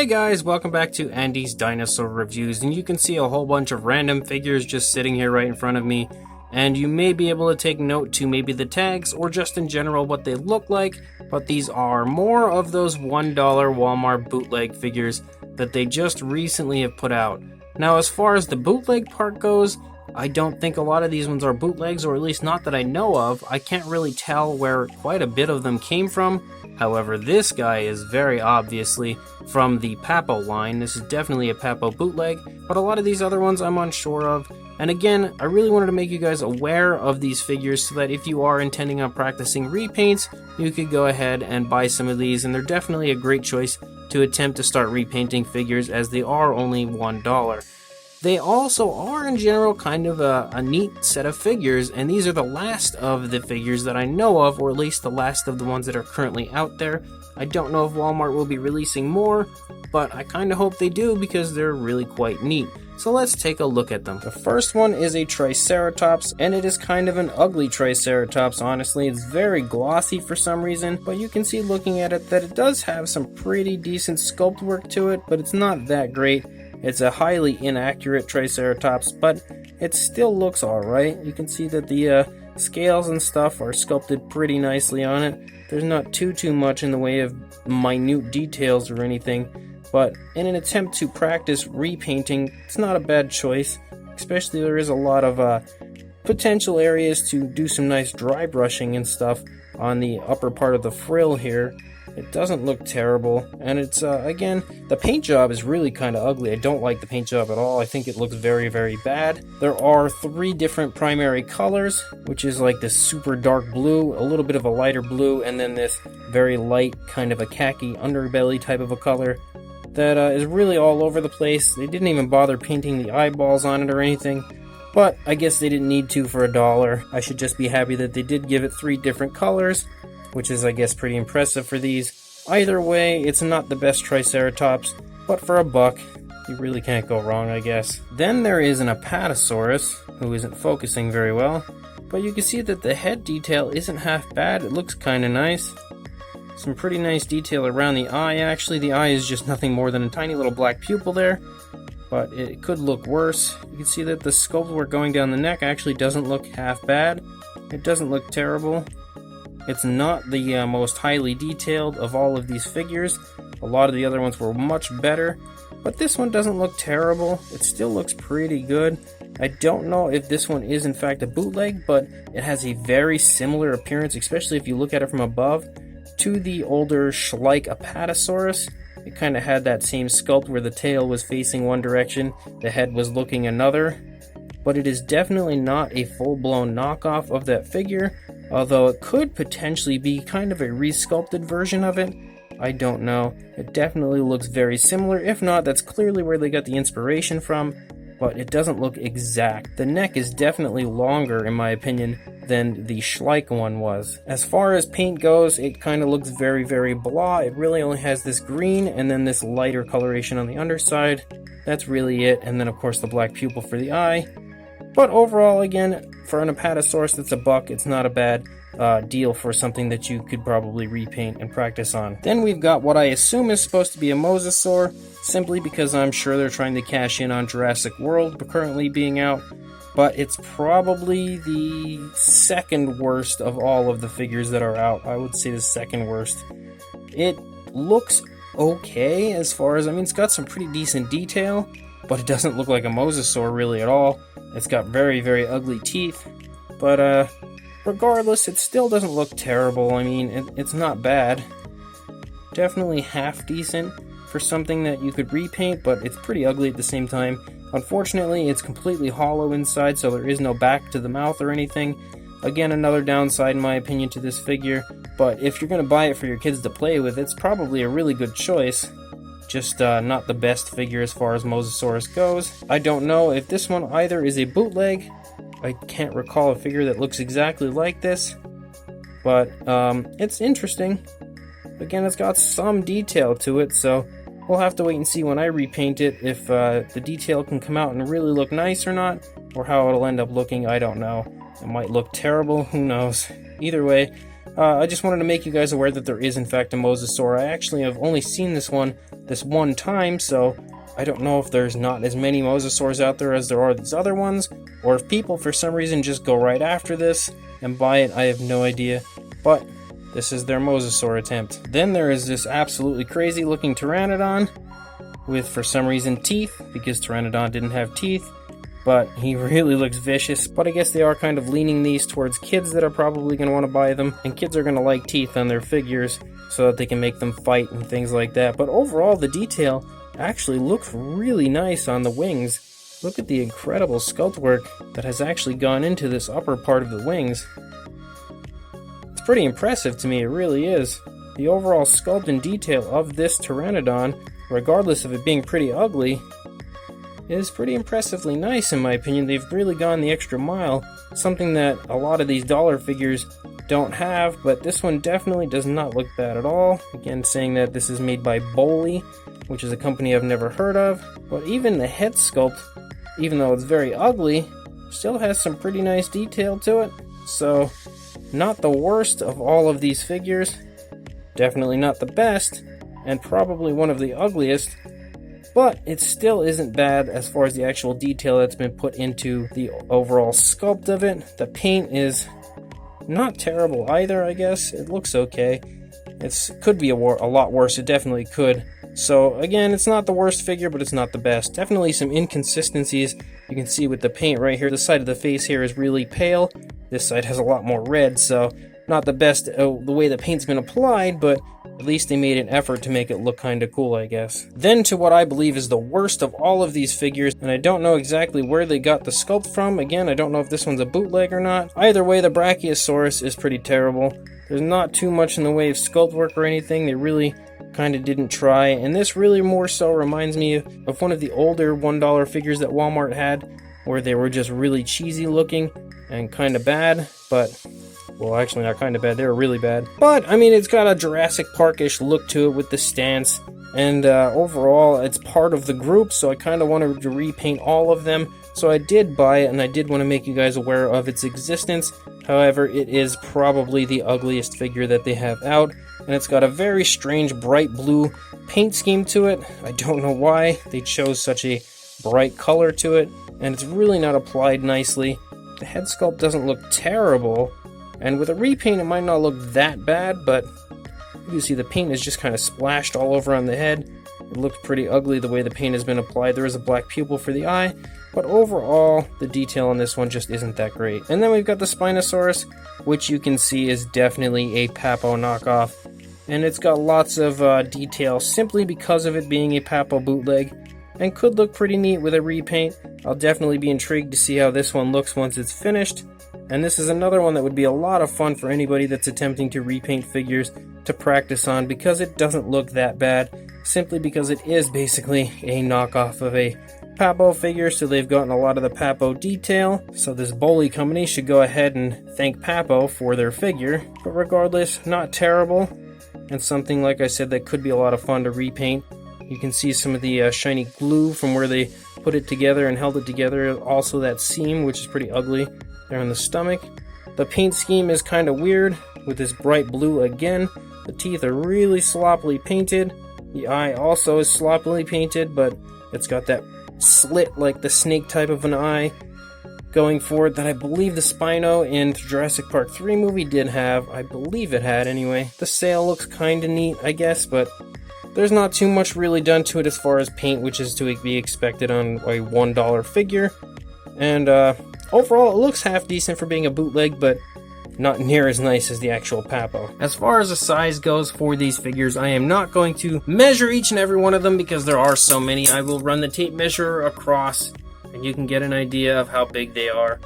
Hey guys, welcome back to Andy's Dinosaur Reviews, and you can see a whole bunch of random figures just sitting here right in front of me, and you may be able to take note to maybe the tags or just in general what they look like, but these are more of those $1 Walmart bootleg figures that they just recently have put out. Now as far as the bootleg part goes, I don't think a lot of these ones are bootlegs, or at least not that I know of. I can't really tell where quite a bit of them came from. However, this guy is very obviously from the Papo line. This is definitely a Papo bootleg, but a lot of these other ones I'm unsure of. And again, I really wanted to make you guys aware of these figures so that if you are intending on practicing repaints, you could go ahead and buy some of these, and they're definitely a great choice to attempt to start repainting figures as they are only $1. They also are, in general, kind of a neat set of figures, and these are the last of the figures that I know of, or at least the last of the ones that are currently out there. I don't know if Walmart will be releasing more, but I kind of hope they do because they're really quite neat. So let's take a look at them. The first one is a Triceratops, and it is kind of an ugly Triceratops, honestly. It's very glossy for some reason, but you can see looking at it that it does have some pretty decent sculpt work to it, but it's not that great. It's a highly inaccurate Triceratops, but it still looks alright. You can see that the scales and stuff are sculpted pretty nicely on it. There's not too much in the way of minute details or anything, but in an attempt to practice repainting, it's not a bad choice. Especially there is a lot of potential areas to do some nice dry brushing and stuff on the upper part of the frill here. It doesn't look terrible, and it's, again, the paint job is really kind of ugly. I don't like the paint job at all. I think it looks very bad. There are 3 different primary colors, which is like this super dark blue, a little bit of a lighter blue, and then this very light kind of a khaki underbelly type of a color that is really all over the place. They didn't even bother painting the eyeballs on it or anything, but I guess they didn't need to for $1. I should just be happy that they did give it 3 different colors, which is, I guess, pretty impressive for these. Either way, it's not the best Triceratops, but for $1, you really can't go wrong, I guess. Then there is an Apatosaurus, who isn't focusing very well, but you can see that the head detail isn't half bad. It looks kind of nice. Some pretty nice detail around the eye, actually. The eye is just nothing more than a tiny little black pupil there, but it could look worse. You can see that the sculpt work going down the neck actually doesn't look half bad. It doesn't look terrible. It's not the most highly detailed of all of these figures. A lot of the other ones were much better, but this one doesn't look terrible. It still looks pretty good. I don't know if this one is in fact a bootleg, but it has a very similar appearance, especially if you look at it from above, to the older Schleich Apatosaurus. It kind of had that same sculpt where the tail was facing one direction, the head was looking another. But it is definitely not a full-blown knockoff of that figure, although it could potentially be kind of a resculpted version of it. I don't know. It definitely looks very similar. If not, that's clearly where they got the inspiration from, but it doesn't look exact. The neck is definitely longer, in my opinion, than the Schleich one was. As far as paint goes, it kind of looks very blah. It really only has this green and then this lighter coloration on the underside. That's really it, and then of course the black pupil for the eye. But overall, again, for an Apatosaurus that's $1, it's not a bad deal for something that you could probably repaint and practice on. Then we've got what I assume is supposed to be a Mosasaur, simply because I'm sure they're trying to cash in on Jurassic World currently being out. But it's probably the second worst of all of the figures that are out. I would say the second worst. It looks okay as far as, I mean, it's got some pretty decent detail, but it doesn't look like a Mosasaur really at all. It's got very ugly teeth, but regardless, it still doesn't look terrible. I mean, it's not bad. Definitely half decent for something that you could repaint, but it's pretty ugly at the same time. Unfortunately, it's completely hollow inside, so there is no back to the mouth or anything. Again, another downside in my opinion to this figure, but if you're going to buy it for your kids to play with, it's probably a really good choice. Just not the best figure as far as Mosasaurus goes. I don't know if this one either is a bootleg. I can't recall a figure that looks exactly like this, but it's interesting. Again, it's got some detail to it, so we'll have to wait and see when I repaint it if the detail can come out and really look nice or not, or how it'll end up looking. I don't know. It might look terrible, who knows. Either way, I just wanted to make you guys aware that there is in fact a Mosasaur. I actually have only seen this one time, so I don't know if there's not as many Mosasaurs out there as there are these other ones, or if people for some reason just go right after this and buy it. I have no idea, but this is their Mosasaur attempt. Then there is this absolutely crazy looking Pteranodon with, for some reason, teeth, because Pteranodon didn't have teeth, but he really looks vicious. But I guess they are kind of leaning these towards kids that are probably going to want to buy them, and kids are going to like teeth on their figures so that they can make them fight and things like that. But overall, the detail actually looks really nice on the wings. Look at the incredible sculpt work that has actually gone into this upper part of the wings. It's pretty impressive to me, it really is. The overall sculpt and detail of this Pteranodon, regardless of it being pretty ugly, is pretty impressively nice in my opinion. They've really gone the extra mile, something that a lot of these dollar figures don't have, but this one definitely does not look bad at all. Again, saying that this is made by Boley, which is a company I've never heard of, but even the head sculpt, even though it's very ugly, still has some pretty nice detail to it. So, not the worst of all of these figures, definitely not the best, and probably one of the ugliest, but it still isn't bad as far as the actual detail that's been put into the overall sculpt of it. The paint is not terrible either, I guess. It looks okay. It could be a lot worse, it definitely could. So again, it's not the worst figure, but it's not the best. Definitely some inconsistencies you can see with the paint right here. The side of the face here is really pale. This side has a lot more red, so not the best the way the paint's been applied, but at least they made an effort to make it look kind of cool, I guess. Then to what I believe is the worst of all of these figures, and I don't know exactly where they got the sculpt from. Again, I don't know if this one's a bootleg or not. Either way, the Brachiosaurus is pretty terrible. There's not too much in the way of sculpt work or anything. They really kind of didn't try, and this really more so reminds me of one of the older $1 figures that Walmart had, where they were just really cheesy looking and kind of bad, but well, actually not kind of bad, they were really bad. But I mean, it's got a Jurassic Park-ish look to it with the stance, and overall it's part of the group, so I kind of wanted to repaint all of them. So I did buy it, and I did want to make you guys aware of its existence. However, it is probably the ugliest figure that they have out, and it's got a very strange bright blue paint scheme to it. I don't know why they chose such a bright color to it, and it's really not applied nicely. The head sculpt doesn't look terrible, and with a repaint it might not look that bad, but you can see the paint is just kind of splashed all over on the head. It looks pretty ugly the way the paint has been applied. There is a black pupil for the eye, but overall, the detail on this one just isn't that great. And then we've got the Spinosaurus, which you can see is definitely a Papo knockoff. And it's got lots of detail simply because of it being a Papo bootleg, and could look pretty neat with a repaint. I'll definitely be intrigued to see how this one looks once it's finished. And this is another one that would be a lot of fun for anybody that's attempting to repaint figures to practice on, because it doesn't look that bad, simply because it is basically a knockoff of a Papo figure, so they've gotten a lot of the Papo detail. So this Boley company should go ahead and thank Papo for their figure. But regardless, not terrible, and something, like I said, that could be a lot of fun to repaint. You can see some of the shiny glue from where they put it together and held it together. Also that seam, which is pretty ugly, there on the stomach. The paint scheme is kind of weird with this bright blue again. The teeth are really sloppily painted. The eye also is sloppily painted, but it's got that slit like the snake type of an eye going for it that I believe the Spino in the Jurassic Park 3 movie did have. I believe it had anyway. The sail looks kind of neat, I guess, but there's not too much really done to it as far as paint, which is to be expected on a $1 figure. And overall, it looks half decent for being a bootleg, but not near as nice as the actual Papo. As far as the size goes for these figures, I am not going to measure each and every one of them because there are so many. I will run the tape measure across, and you can get an idea of how big they are.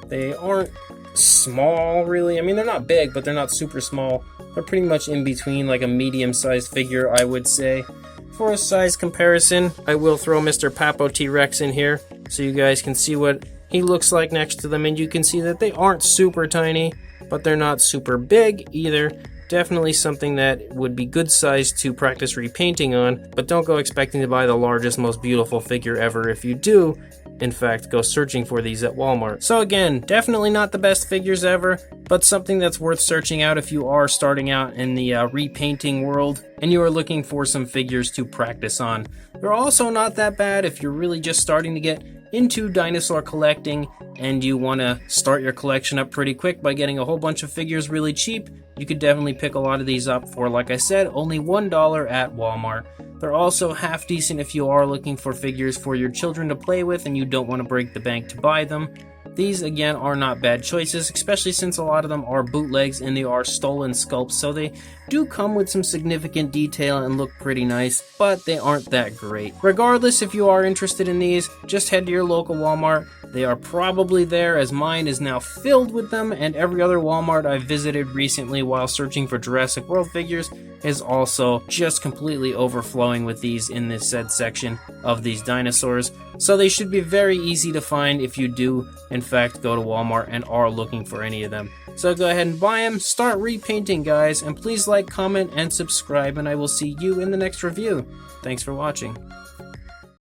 They aren't small, really. I mean, they're not big, but they're not super small. They're pretty much in between, like a medium-sized figure, I would say. For a size comparison, I will throw Mr. Papo T-Rex in here so you guys can see what he looks like next to them, and you can see that they aren't super tiny, but they're not super big either. Definitely something that would be good size to practice repainting on, but don't go expecting to buy the largest, most beautiful figure ever. If you do, in fact, go searching for these at Walmart. So again, definitely not the best figures ever, but something that's worth searching out if you are starting out in the repainting world and you are looking for some figures to practice on. They're also not that bad if you're really just starting to get into dinosaur collecting and you want to start your collection up pretty quick by getting a whole bunch of figures really cheap. You could definitely pick a lot of these up for, like I said, only $1 at Walmart. They're also half decent if you are looking for figures for your children to play with and you don't want to break the bank to buy them. These, again, are not bad choices, especially since a lot of them are bootlegs and they are stolen sculpts, so they do come with some significant detail and look pretty nice, but they aren't that great. Regardless, if you are interested in these, just head to your local Walmart. They are probably there, as mine is now filled with them, and every other Walmart I've visited recently while searching for Jurassic World figures is also just completely overflowing with these in this said section of these dinosaurs. So they should be very easy to find if you do, in fact, go to Walmart and are looking for any of them. So go ahead and buy them, start repainting, guys, and please like, comment, and subscribe, and I will see you in the next review. Thanks for watching.